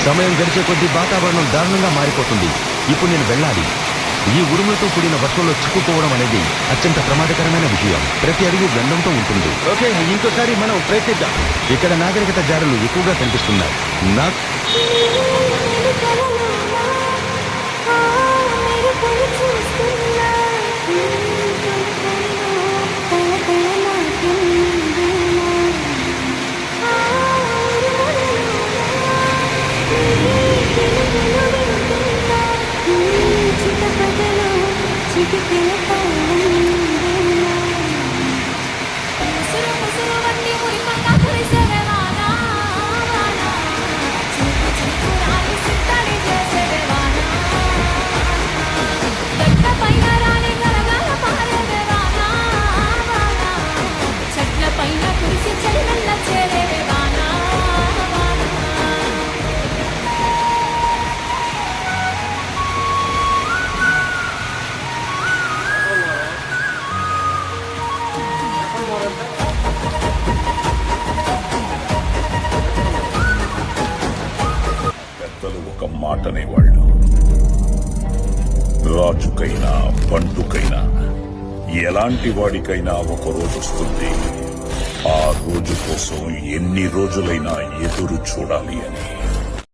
సమయం గడిచే కొద్దీ వాతావరణం దారుణంగా మారిపోతుంది. ఇప్పుడు నేను వెళ్ళాలి. ఈ ఉరుములతో కూడిన వర్షంలో చిక్కుకోవడం అనేది అత్యంత ప్రమాదకరమైన విషయం. ప్రతి అడుగు గండంతో ఉంటుంది. ఓకే, ఇంకోసారి మనం ప్రయత్నిద్దాం. ఇక్కడ నాగరికత జాడలు ఎక్కువగా కనిపిస్తున్నాయి. పెద్దలు ఒక మాటనేవాళ్ళు, రాజుకైనా బంటుకైనా ఎలాంటి వాడికైనా ఒక రోజు వస్తుంది, ఆ రోజు కోసం ఎన్ని రోజులైనా ఎదురు చూడాలి అని.